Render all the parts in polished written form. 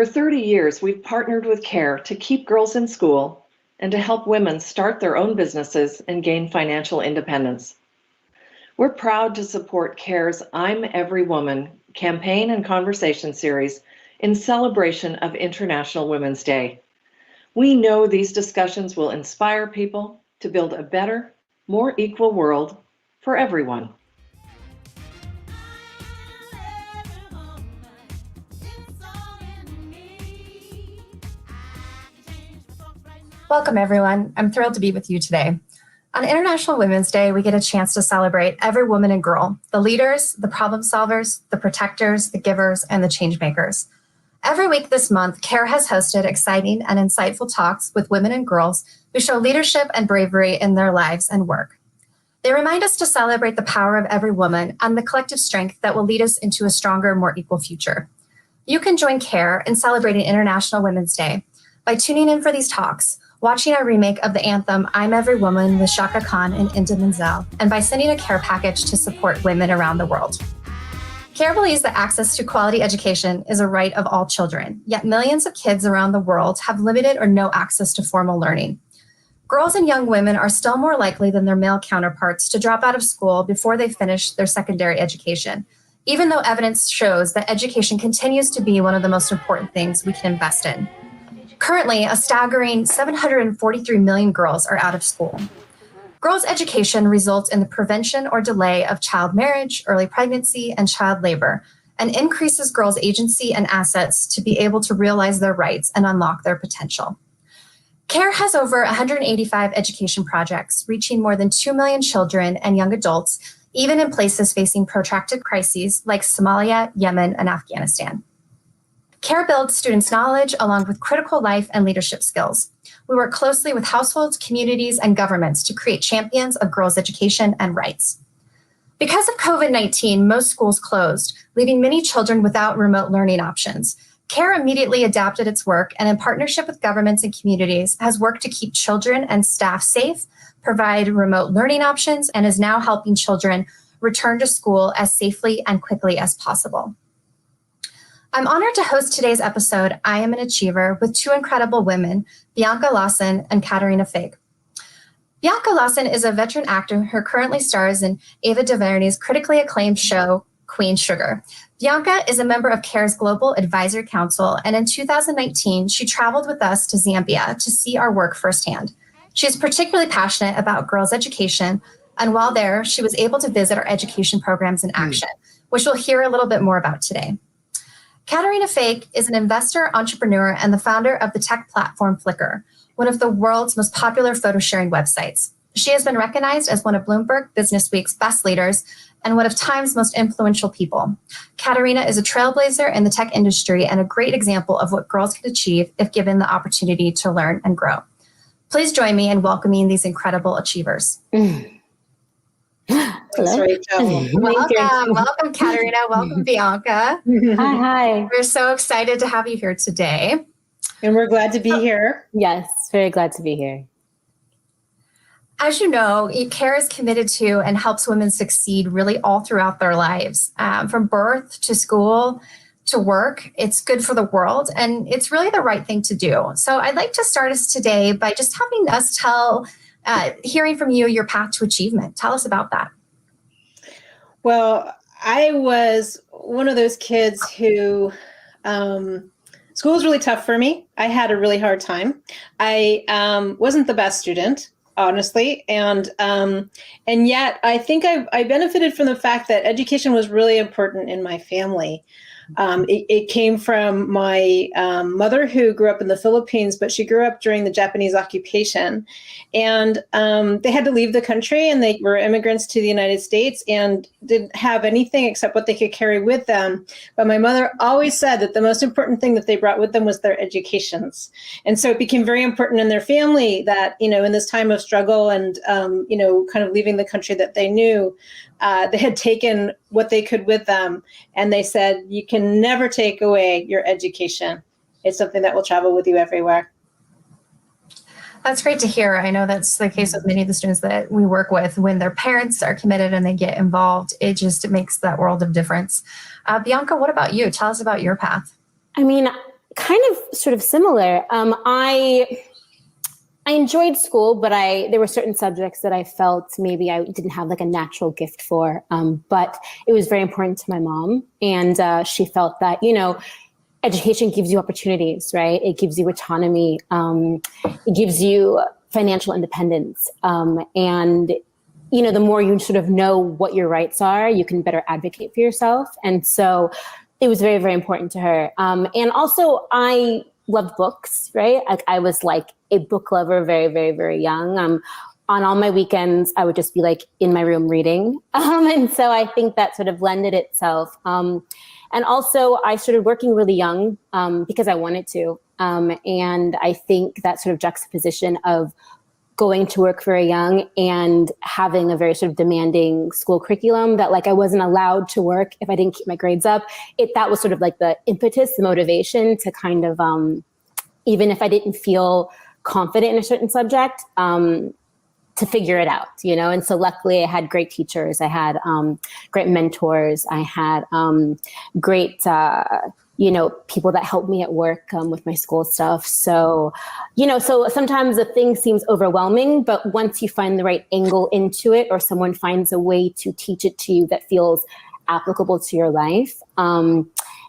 For 30 years, we've partnered with CARE to keep girls in school and to help women start their own businesses and gain financial independence. We're proud to support CARE's I'm Every Woman campaign and conversation series in celebration of International Women's Day. We know these discussions will inspire people to build a better, more equal world for everyone. Welcome, everyone. I'm thrilled to be with you today. On International Women's Day, we get a chance to celebrate every woman and girl, the leaders, the problem solvers, the protectors, the givers, and the change makers. Every week this month, CARE has hosted exciting and insightful talks with women and girls who show leadership and bravery in their lives and work. They remind us to celebrate the power of every woman and the collective strength that will lead us into a stronger, more equal future. You can join CARE in celebrating International Women's Day by tuning in for these talks, watching a remake of the anthem I'm Every Woman with Shaka Khan and Inda Menzel, and by sending a CARE package to support women around the world. CARE believes that access to quality education is a right of all children, yet millions of kids around the world have limited or no access to formal learning. Girls and young women are still more likely than their male counterparts to drop out of school before they finish their secondary education, even though evidence shows that education continues to be one of the most important things we can invest in. Currently, a staggering 743 million girls are out of school. Girls' education results in the prevention or delay of child marriage, early pregnancy, and child labor, and increases girls' agency and assets to be able to realize their rights and unlock their potential. CARE has over 185 education projects reaching more than 2 million children and young adults, even in places facing protracted crises like Somalia, Yemen, and Afghanistan. CARE builds students' knowledge along with critical life and leadership skills. We work closely with households, communities, and governments to create champions of girls' education and rights. Because of COVID-19, most schools closed, leaving many children without remote learning options. CARE immediately adapted its work and in partnership with governments and communities has worked to keep children and staff safe, provide remote learning options, and is now helping children return to school as safely and quickly as possible. I'm honored to host today's episode, I Am an Achiever, with two incredible women, Bianca Lawson and Caterina Fake. Bianca Lawson is a veteran actor who currently stars in Ava DuVernay's critically acclaimed show, Queen Sugar. Bianca is a member of CARE's Global Advisory Council, and in 2019, she traveled with us to Zambia to see our work firsthand. She is particularly passionate about girls' education, and while there, she was able to visit our education programs in action, which we'll hear a little bit more about today. Caterina Fake is an investor, entrepreneur, and the founder of the tech platform Flickr, one of the world's most popular photo sharing websites. She has been recognized as one of Bloomberg Businessweek's best leaders and one of Time's most influential people. Caterina is a trailblazer in the tech industry and a great example of what girls can achieve if given the opportunity to learn and grow. Please join me in welcoming these incredible achievers. Thanks, Rachel. Welcome, Caterina. Welcome, Bianca. Hi. We're so excited to have you here today. And we're glad to be here. Yes, very glad to be here. As you know, CARE is committed to and helps women succeed really all throughout their lives, from birth to school to work. It's good for the world, and it's really the right thing to do. So I'd like to start us today by just having us hearing from you, your path to achievement. Tell us about that. Well, I was one of those kids who, school was really tough for me. I had a really hard time. I wasn't the best student, honestly. And yet I think I benefited from the fact that education was really important in my family. It came from my mother, who grew up in the Philippines, but she grew up during the Japanese occupation. And they had to leave the country, and they were immigrants to the United States and didn't have anything except what they could carry with them. But my mother always said that the most important thing that they brought with them was their educations. And so it became very important in their family that, in this time of struggle and, kind of leaving the country that they knew, they had taken what they could with them. And they said, you can never take away your education. It's something that will travel with you everywhere. That's great to hear. I know that's the case with many of the students that we work with. When their parents are committed and they get involved, it makes that world of difference. Bianca, what about you? Tell us about your path. I mean, kind of sort of similar. I enjoyed school, but there were certain subjects that I felt maybe I didn't have like a natural gift for. But it was very important to my mom. And she felt that, education gives you opportunities, right? It gives you autonomy. It gives you financial independence. And the more you sort of know what your rights are, you can better advocate for yourself. And so it was very, very important to her. And also I loved books, right? I was like a book lover, very, very, very young. On all my weekends, I would just be like in my room reading. And so I think that sort of blended itself. And also I started working really young because I wanted to. And I think that sort of juxtaposition of going to work very young and having a very sort of demanding school curriculum that like I wasn't allowed to work if I didn't keep my grades up. That was sort of like the impetus, the motivation to kind of, even if I didn't feel confident in a certain subject, to figure it out, And so luckily I had great teachers. I had great mentors. I had great, people that helped me at work with my school stuff. So, so sometimes the thing seems overwhelming, but once you find the right angle into it, or someone finds a way to teach it to you that feels applicable to your life,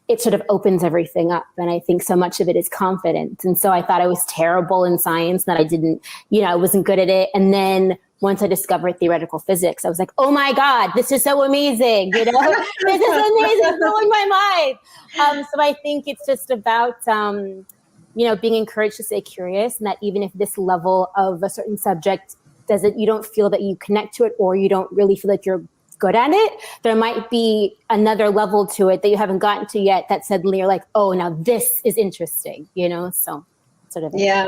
it sort of opens everything up. And I think so much of it is confidence. And so I thought I was terrible in science, that I didn't, I wasn't good at it. And then once I discovered theoretical physics, I was like, oh my God, this is so amazing. This is amazing, it's blowing my mind. So I think it's just about, being encouraged to stay curious, and that even if this level of a certain subject you don't feel that you connect to it, or you don't really feel like you're good at it, there might be another level to it that you haven't gotten to yet that suddenly you're like, oh, now this is interesting, so sort of. Yeah.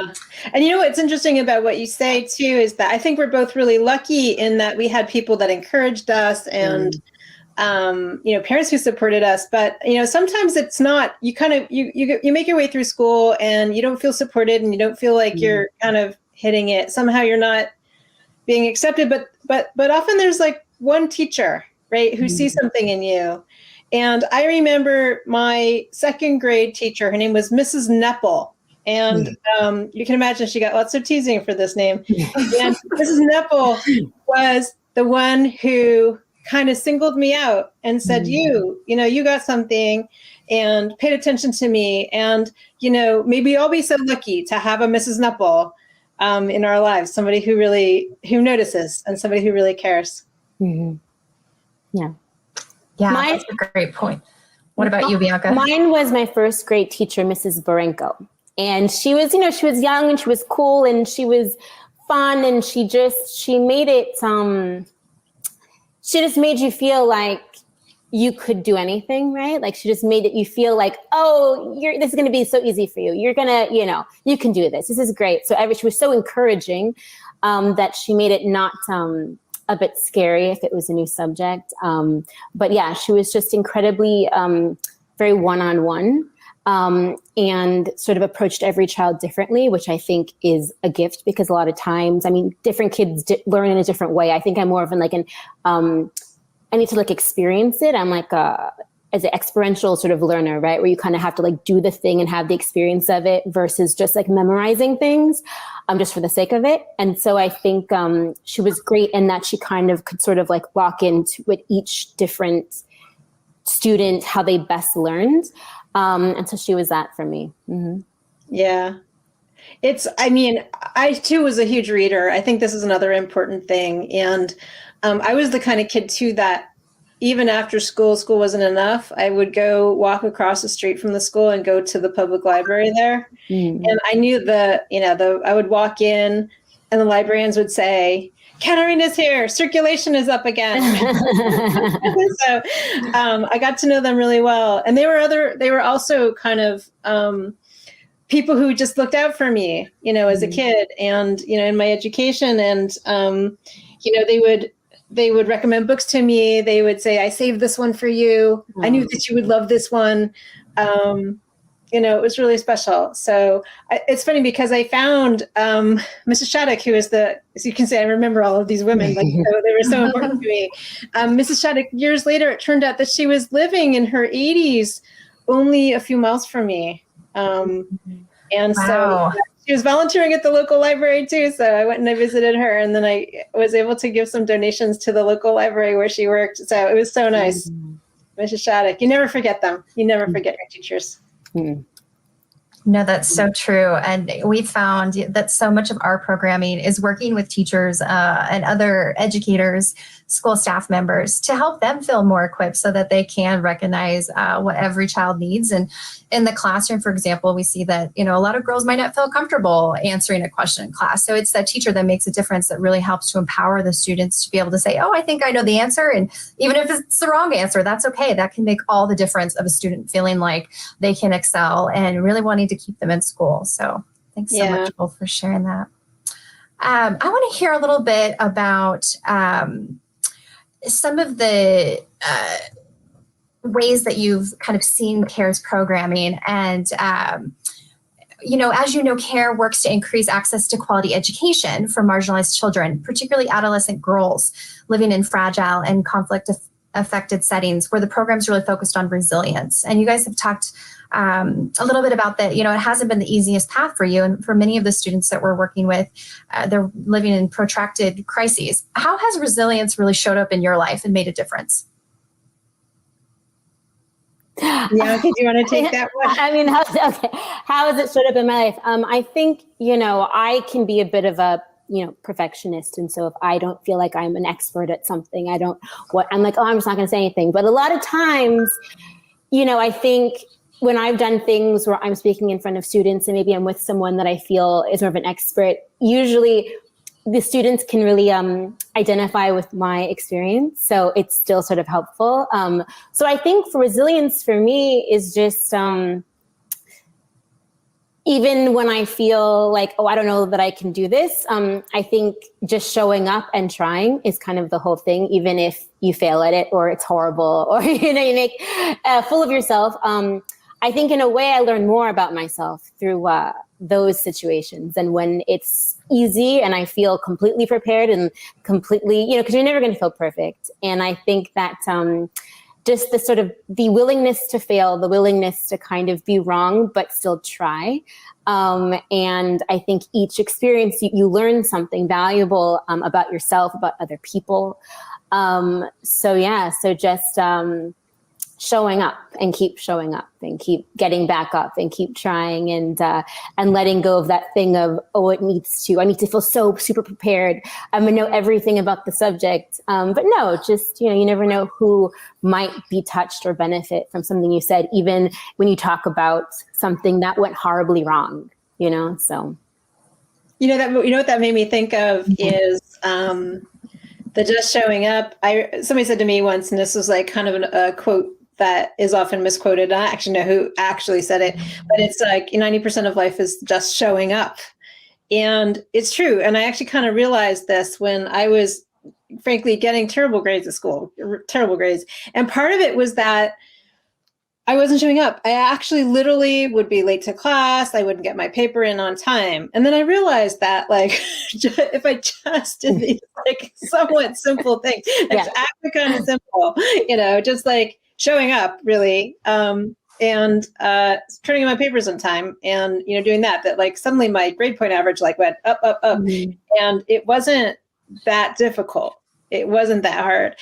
And what's interesting about what you say too, is that I think we're both really lucky in that we had people that encouraged us and, parents who supported us, but, sometimes it's not, you kind of, you make your way through school and you don't feel supported and you don't feel like you're kind of hitting it. Somehow you're not being accepted, but often there's like one teacher, right, who sees something in you. And I remember my second grade teacher, her name was Mrs. Nepple. And you can imagine she got lots of teasing for this name. And Mrs. Nepple was the one who kind of singled me out and said, you got something, and paid attention to me. And, maybe I'll be so lucky to have a Mrs. Nepple in our lives, somebody who notices and somebody who really cares. Mm-hmm. Yeah. Yeah, that's a great point. What about you, Bianca? Mine was my first grade teacher, Mrs. Barenko. And she was, she was young and she was cool and she was fun, and she made it, she just made you feel like you could do anything, right? Like she just made it, you feel like, oh, this is going to be so easy for you. You're going to, you can do this. This is great. So she was so encouraging that she made it not a bit scary if it was a new subject. But yeah, she was just incredibly very one-on-one. And sort of approached every child differently, which I think is a gift, because a lot of times, different kids learn in a different way. I think I'm more of I need to experience it. I'm as an experiential sort of learner, right? Where you kind of have to do the thing and have the experience of it versus just memorizing things, just for the sake of it. And so I think, she was great in that she kind of could sort of lock into with each different student, how they best learned. And so she was that for me. Mm-hmm. Yeah. I too was a huge reader. I think this is another important thing. And I was the kind of kid too that even after school wasn't enough, I would go walk across the street from the school and go to the public library there. Mm-hmm. And I knew I would walk in and the librarians would say, Caterina's here, circulation is up again. So I got to know them really well. And they were also kind of people who just looked out for me, as a kid and, in my education. And, they would recommend books to me. They would say, I saved this one for you. I knew that you would love this one. It was really special. So it's funny because I found Mrs. Shattuck, who is as you can say, I remember all of these women, so they were so important to me. Mrs. Shattuck, years later, it turned out that she was living in her 80s, only a few miles from me. And Wow. so she was volunteering at the local library too. So I went and I visited her, and then I was able to give some donations to the local library where she worked. So it was so nice. Mrs. Shattuck, you never forget them. You never forget your teachers. No, that's so true. And we found that so much of our programming is working with teachers and other educators, school staff members, to help them feel more equipped so that they can recognize what every child needs. And in the classroom, for example, we see that, a lot of girls might not feel comfortable answering a question in class. So it's that teacher that makes a difference, that really helps to empower the students to be able to say, oh, I think I know the answer. And even if it's the wrong answer, that's okay. That can make all the difference of a student feeling like they can excel and really wanting to keep them in school. So thanks so much, Will, for sharing that. I want to hear a little bit about some of the ways that you've kind of seen CARE's programming. And, as CARE works to increase access to quality education for marginalized children, particularly adolescent girls living in fragile and conflict-affected settings, where the program's really focused on resilience. And you guys have talked a little bit about that. It hasn't been the easiest path for you. And for many of the students that we're working with, they're living in protracted crises. How has resilience really showed up in your life and made a difference? Bianca, do you want to take that one? I mean, how has it showed up in my life? I think, I can be a bit of a, perfectionist. And so if I don't feel like I'm an expert at something, I'm like, oh, I'm just not going to say anything. But a lot of times, I think when I've done things where I'm speaking in front of students and maybe I'm with someone that I feel is more of an expert, usually the students can really identify with my experience. So it's still sort of helpful. So I think for resilience for me is just, even when I feel like, oh, I don't know that I can do this, I think just showing up and trying is kind of the whole thing, even if you fail at it or it's horrible or, you make full of yourself. I think in a way I learn more about myself through those situations. And when it's easy and I feel completely prepared and completely, because you're never going to feel perfect. And I think that just the sort of the willingness to fail, the willingness to kind of be wrong, but still try. And I think each experience, you learn something valuable about yourself, about other people. So just showing up and keep showing up and keep getting back up and keep trying and letting go of that thing of, oh, I need to feel so super prepared. I'm going to know everything about the subject. But no, just, you never know who might be touched or benefit from something you said, even when you talk about something that went horribly wrong, so. What that made me think of is the just showing up. Somebody said to me once, and this was like kind of a quote that is often misquoted. I actually know who actually said it, but it's like 90% of life is just showing up. And it's true. And I actually kind of realized this when I was, frankly, getting terrible grades at school, terrible grades. And part of it was that I wasn't showing up. I actually literally would be late to class. I wouldn't get my paper in on time. And then I realized that, like, if I just did these like somewhat simple things, it's actually kind of simple, just like showing up really, and turning in my papers on time and, doing that like suddenly my grade point average like went up. Mm-hmm. And it wasn't that difficult. It wasn't that hard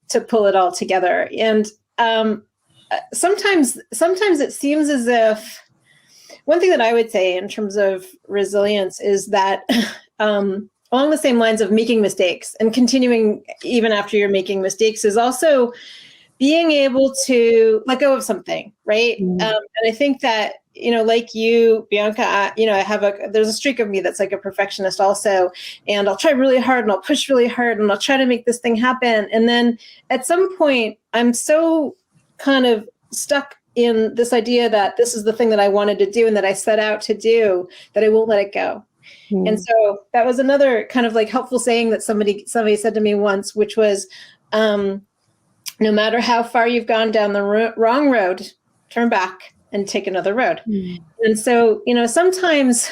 to pull it all together. And sometimes it seems as if one thing that I would say in terms of resilience is that along the same lines of making mistakes and continuing even after you're making mistakes is also being able to let go of something, right? And I think that, like you, Bianca, there's a streak of me that's like a perfectionist also, and I'll try really hard and I'll push really hard and I'll try to make this thing happen. And then at some point I'm so kind of stuck in this idea that this is the thing that I wanted to do and that I set out to do, that I won't let it go. And so that was another kind of like helpful saying that somebody said to me once, which was, no matter how far you've gone down the wrong road, turn back and take another road. And so, sometimes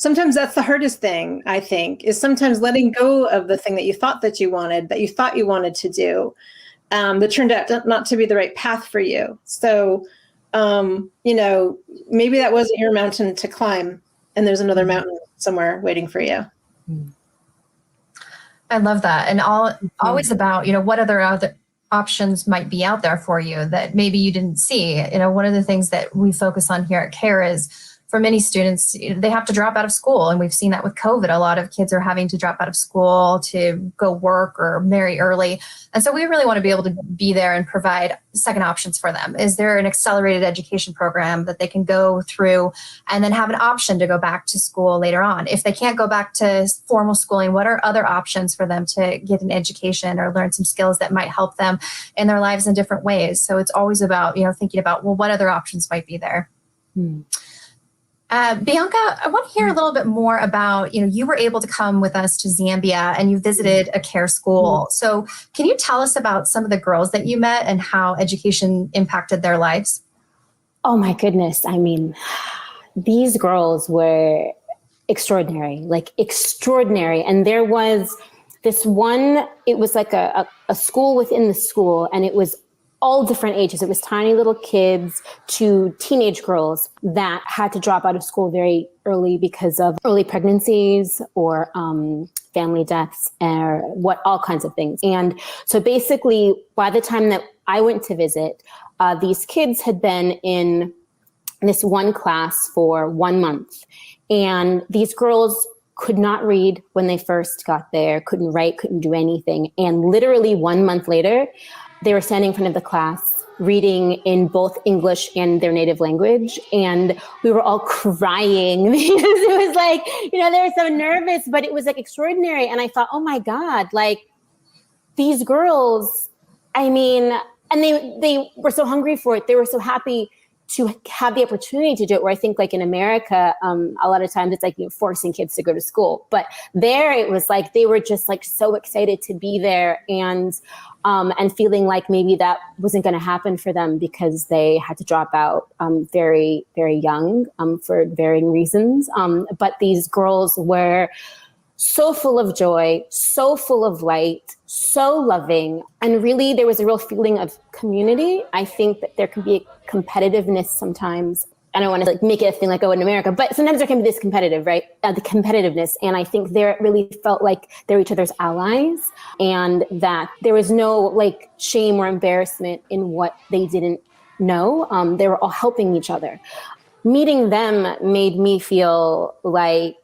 that's the hardest thing, I think, is sometimes letting go of the thing that you thought you wanted to do, that turned out not to be the right path for you. So maybe that wasn't your mountain to climb, and there's another mountain somewhere waiting for you. I love that. And always about, what other options might be out there for you that maybe you didn't see. One of the things that we focus on here at CARE is, for many students, they have to drop out of school. And we've seen that with COVID. A lot of kids are having to drop out of school to go work or marry early. And so we really want to be able to be there and provide second options for them. Is there an accelerated education program that they can go through and then have an option to go back to school later on? If they can't go back to formal schooling, what are other options for them to get an education or learn some skills that might help them in their lives in different ways? So it's always about, thinking about, well, what other options might be there? Bianca, I want to hear a little bit more about, you were able to come with us to Zambia and you visited a CARE school. So can you tell us about some of the girls that you met and how education impacted their lives? Oh my goodness. I mean, these girls were extraordinary. And there was this one, it was like a school within the school, and it was all different ages. It was tiny little kids to teenage girls that had to drop out of school very early because of early pregnancies or family deaths or all kinds of things. And so basically, by the time that I went to visit, these kids had been in this one class for 1 month. And these girls could not read when they first got there, couldn't write, couldn't do anything. And literally 1 month later, they were standing in front of the class, reading in both English and their native language. And we were all crying because it was like, they were so nervous, but it was like extraordinary. And I thought, oh my God, like these girls, I mean, and they were so hungry for it. They were so happy to have the opportunity to do it, where I think like in America, a lot of times it's like forcing kids to go to school. But there it was like, they were just like so excited to be there and feeling like maybe that wasn't going to happen for them because they had to drop out very, very young for varying reasons. But these girls were so full of joy, so full of light, so loving. And really, there was a real feeling of community. I think that there can be a competitiveness sometimes. I don't want to make it a thing like, in America, but sometimes there can be this competitive, right? The competitiveness. And I think there it really felt like they were each other's allies and that there was no shame or embarrassment in what they didn't know. They were all helping each other. Meeting them made me feel like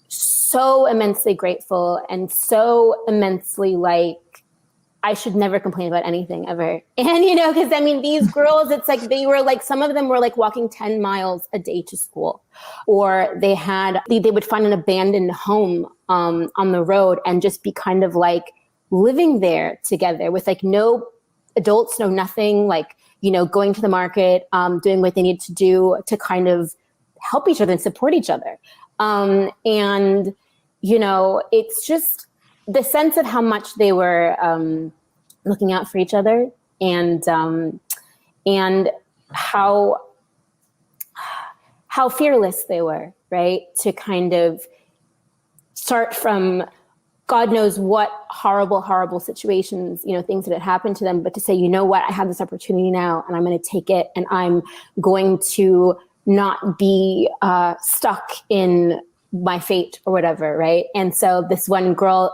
so immensely grateful and so immensely I should never complain about anything ever. And, because these girls, it's like they were some of them were walking 10 miles a day to school, or they would find an abandoned home on the road and just be kind of living there together with no adults, no nothing, going to the market, doing what they need to do to kind of help each other and support each other. It's just the sense of how much they were looking out for each other and how fearless they were, right? To kind of start from God knows what horrible, horrible situations, things that had happened to them, but to say, you know what, I have this opportunity now and I'm going to take it and I'm going to not be stuck in my fate or whatever, right? And so this one girl,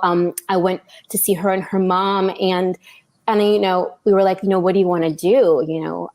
I went to see her and her mom, and we were like, what do you want to do,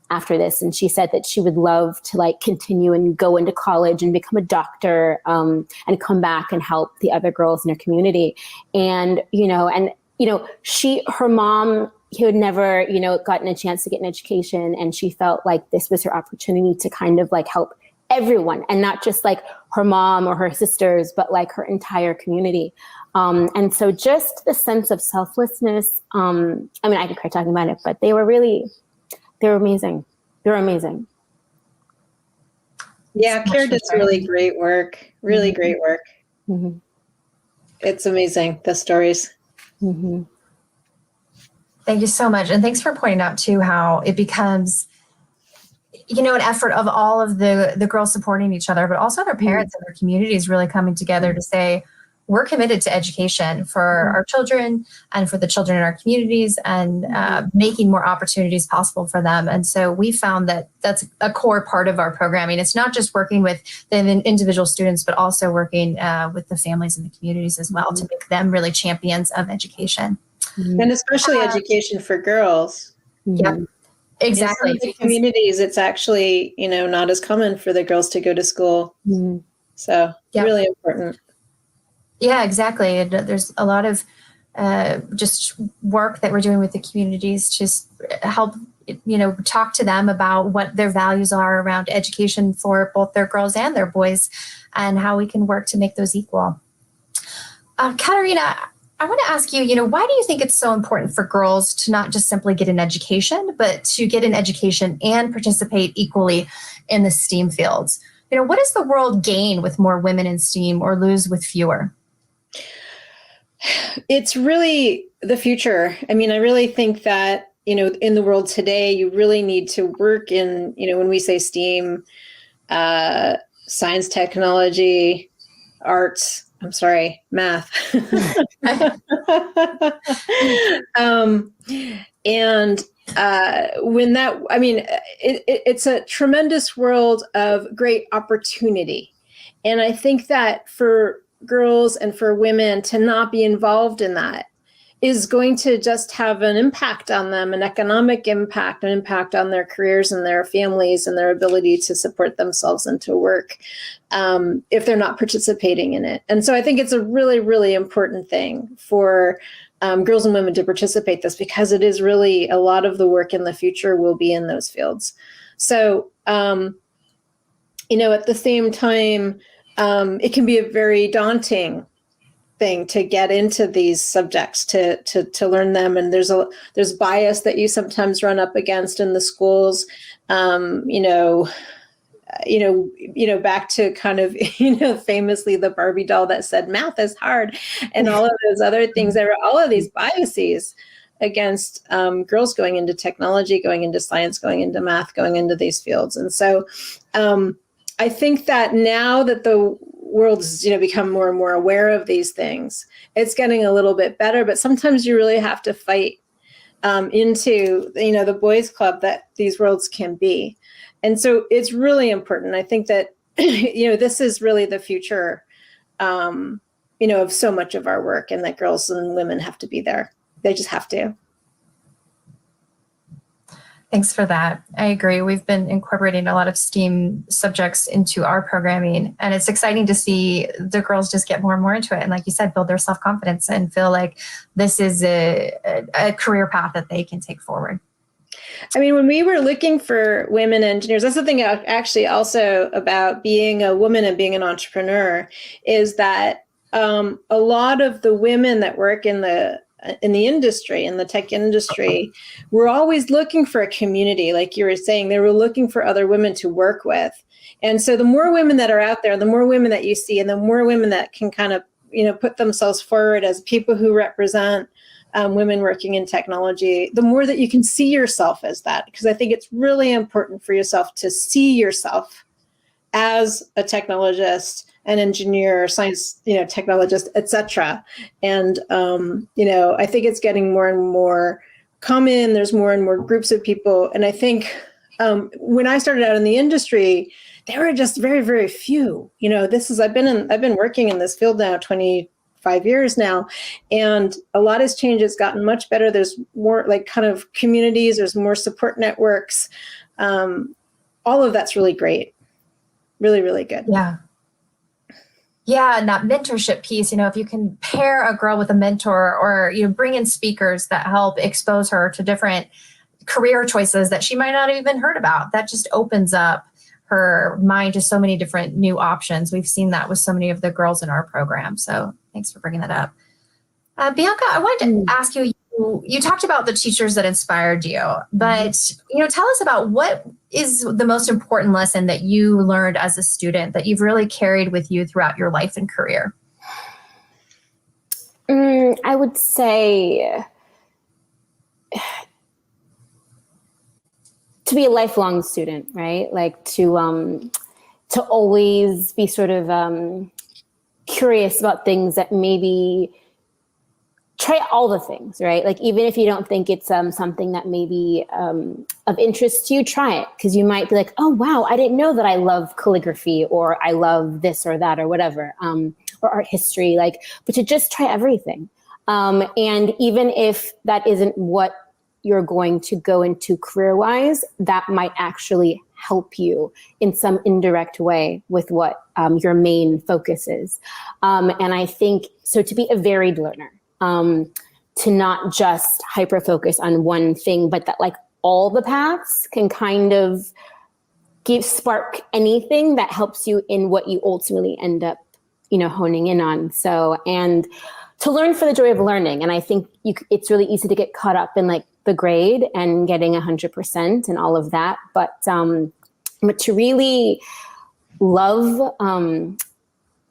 after this? And she said that she would love to continue and go into college and become a doctor, and come back and help the other girls in her community. And her mom, he had never, gotten a chance to get an education, and she felt like this was her opportunity to kind of help everyone, and not just her mom or her sisters, but her entire community. And so just the sense of selflessness, I could cry talking about it, but they were amazing. They were amazing. Yeah, CARE does really great work, really great work. Mm-hmm. It's amazing, the stories. Mm-hmm. Thank you so much. And thanks for pointing out too, how it becomes, an effort of all of the girls supporting each other, but also their parents and their communities really coming together to say, we're committed to education for our children and for the children in our communities, and making more opportunities possible for them. And so we found that that's a core part of our programming. It's not just working with the individual students, but also working with the families and the communities as well, to make them really champions of education. And especially education for girls. Yeah, exactly. In some of the communities, it's actually, not as common for the girls to go to school. So really important. Yeah, exactly. There's a lot of just work that we're doing with the communities, just help, talk to them about what their values are around education for both their girls and their boys, and how we can work to make those equal. Caterina, I want to ask you, why do you think it's so important for girls to not just simply get an education, but to get an education and participate equally in the STEAM fields? What does the world gain with more women in STEAM, or lose with fewer? It's really the future. I mean, I really think that, in the world today, you really need to work in, when we say STEAM, science, technology, arts, math. It's a tremendous world of great opportunity. And I think that for girls and for women to not be involved in that is going to just have an impact on them, an economic impact, an impact on their careers and their families and their ability to support themselves and to work, if they're not participating in it. And so I think it's a really, really important thing for girls and women to participate this, because it is really a lot of the work in the future will be in those fields. So, at the same time, it can be a very daunting thing to get into these subjects, to learn them. And there's bias that you sometimes run up against in the schools, back to kind of, famously the Barbie doll that said math is hard, and all of those other things. There were all of these biases against girls going into technology, going into science, going into math, going into these fields. And so I think that now that the world's become more and more aware of these things, it's getting a little bit better. But sometimes you really have to fight into the boys' club that these worlds can be. And so it's really important. I think that this is really the future of so much of our work, and that girls and women have to be there. They just have to. Thanks for that. I agree. We've been incorporating a lot of STEAM subjects into our programming, and it's exciting to see the girls just get more and more into it. And like you said, build their self-confidence and feel like this is a career path that they can take forward. I mean, when we were looking for women engineers, that's the thing actually also about being a woman and being an entrepreneur, is that a lot of the women that work in the industry, in the tech industry, we're always looking for a community. Like you were saying, they were looking for other women to work with. And so the more women that are out there, the more women that you see, and the more women that can kind of, put themselves forward as people who represent women working in technology, the more that you can see yourself as that. Because I think it's really important for yourself to see yourself as a technologist, an engineer, science, technologist, etc. And, I think it's getting more and more common. There's more and more groups of people. And I think when I started out in the industry, there were just very, very few. I've been working in this field now 25 years now, and a lot has changed. It's gotten much better. There's more kind of communities. There's more support networks. All of that's really great. Really, really good. Yeah, and that mentorship piece, if you can pair a girl with a mentor, or bring in speakers that help expose her to different career choices that she might not have even heard about, that just opens up her mind to so many different new options. We've seen that with so many of the girls in our program. So thanks for bringing that up. Bianca, I wanted to ask you, you talked about the teachers that inspired you, but tell us about what is the most important lesson that you learned as a student that you've really carried with you throughout your life and career? I would say to be a lifelong student, right? Like to always be sort of curious about things that maybe try all the things, right? Like, even if you don't think it's something that may be of interest to you, try it. Because you might be like, oh, wow, I didn't know that I love calligraphy, or I love this or that or whatever, or art history, like, but to just try everything. And even if that isn't what you're going to go into career-wise, that might actually help you in some indirect way with what your main focus is. And I think, so to be a varied learner, to not just hyper focus on one thing, but that like all the paths can kind of spark anything that helps you in what you ultimately end up, honing in on. So, and to learn for the joy of learning. And I think it's really easy to get caught up in like the grade and getting 100% and all of that. But to really love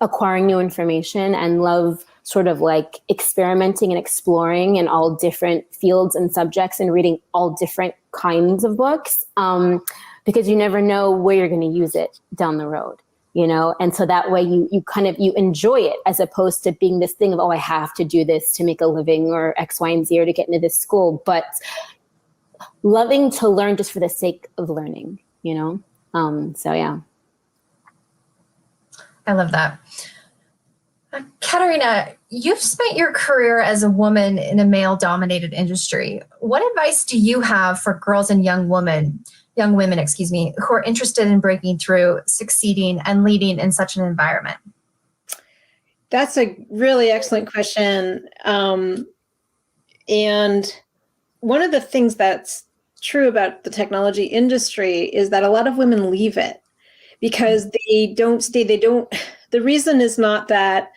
acquiring new information and love sort of like experimenting and exploring in all different fields and subjects and reading all different kinds of books, because you never know where you're going to use it down the road, and so that way you enjoy it, as opposed to being this thing of, oh, I have to do this to make a living, or X, Y, and Z, or to get into this school, but loving to learn just for the sake of learning, so yeah. I love that. Caterina, you've spent your career as a woman in a male-dominated industry. What advice do you have for girls and young women, who are interested in breaking through, succeeding, and leading in such an environment? That's a really excellent question. And one of the things that's true about the technology industry is that a lot of women leave it because they don't stay. The reason is not that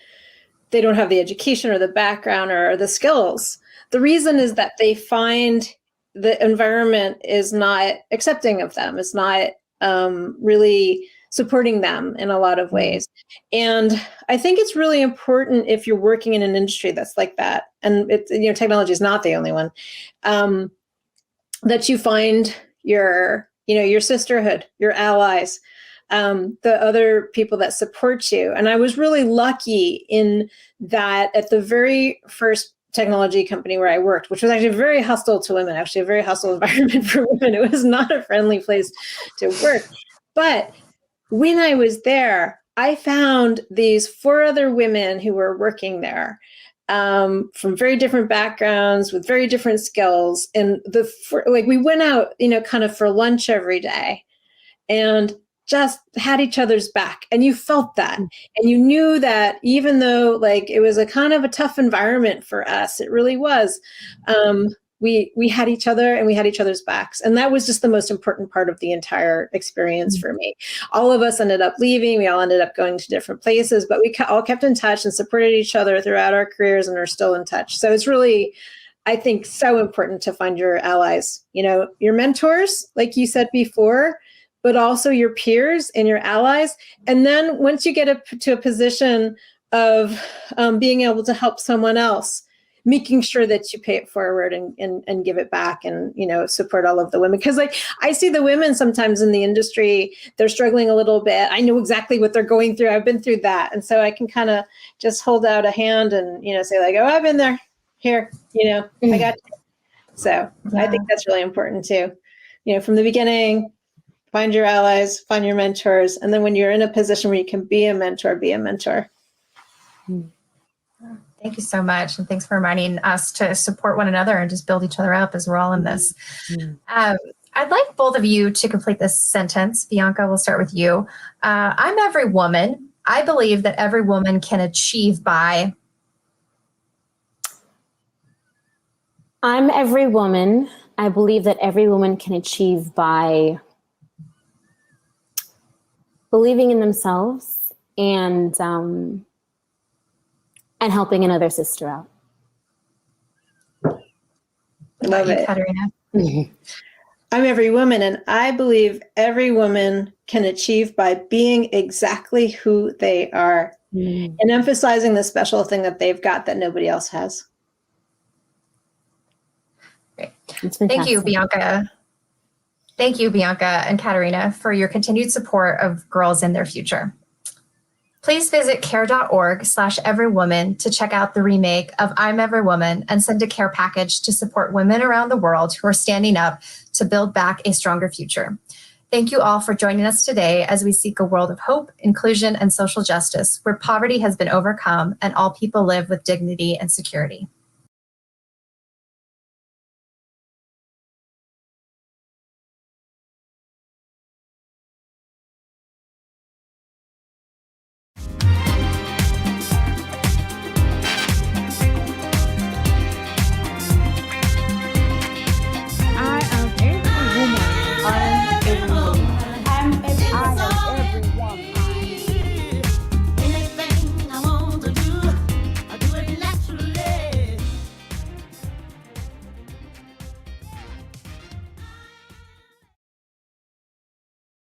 they don't have the education or the background or the skills. The reason is that they find the environment is not accepting of them. It's not really supporting them in a lot of ways. And I think it's really important, if you're working in an industry that's like that, and technology is not the only one, that you find your sisterhood, your allies, the other people that support you. And I was really lucky in that at the very first technology company where I worked, which was actually very hostile to women, actually a very hostile environment for women. It was not a friendly place to work. But when I was there, I found these 4 other women who were working there, from very different backgrounds with very different skills. And we went out, kind of for lunch every day, and just had each other's back. And you felt that. And you knew that even though like it was a kind of a tough environment for us, it really was, we had each other and we had each other's backs. And that was just the most important part of the entire experience for me. All of us ended up leaving. We all ended up going to different places, but we all kept in touch and supported each other throughout our careers and are still in touch. So it's really, I think, so important to find your allies, your mentors, like you said before, but also your peers and your allies. And then once you get to a position of being able to help someone else, making sure that you pay it forward and give it back and, support all of the women. Because like I see the women sometimes in the industry, they're struggling a little bit. I know exactly what they're going through. I've been through that. And so I can kind of just hold out a hand and, say like, oh, I've been there. Here, I got you. So yeah. I think that's really important too. From the beginning, find your allies, find your mentors. And then when you're in a position where you can be a mentor, be a mentor. Thank you so much. And thanks for reminding us to support one another and just build each other up as we're all in this. I'd like both of you to complete this sentence. Bianca, we'll start with you. I'm every woman. I believe that every woman can achieve by. I'm every woman. I believe that every woman can achieve by believing in themselves and helping another sister out. Love it. Caterina. I'm every woman, and I believe every woman can achieve by being exactly who they are and emphasizing the special thing that they've got that nobody else has. Great. Thank you, Bianca. Thank you, Bianca and Caterina, for your continued support of girls in their future. Please visit care.org/everywoman to check out the remake of I'm Every Woman and send a care package to support women around the world who are standing up to build back a stronger future. Thank you all for joining us today as we seek a world of hope, inclusion, and social justice where poverty has been overcome and all people live with dignity and security.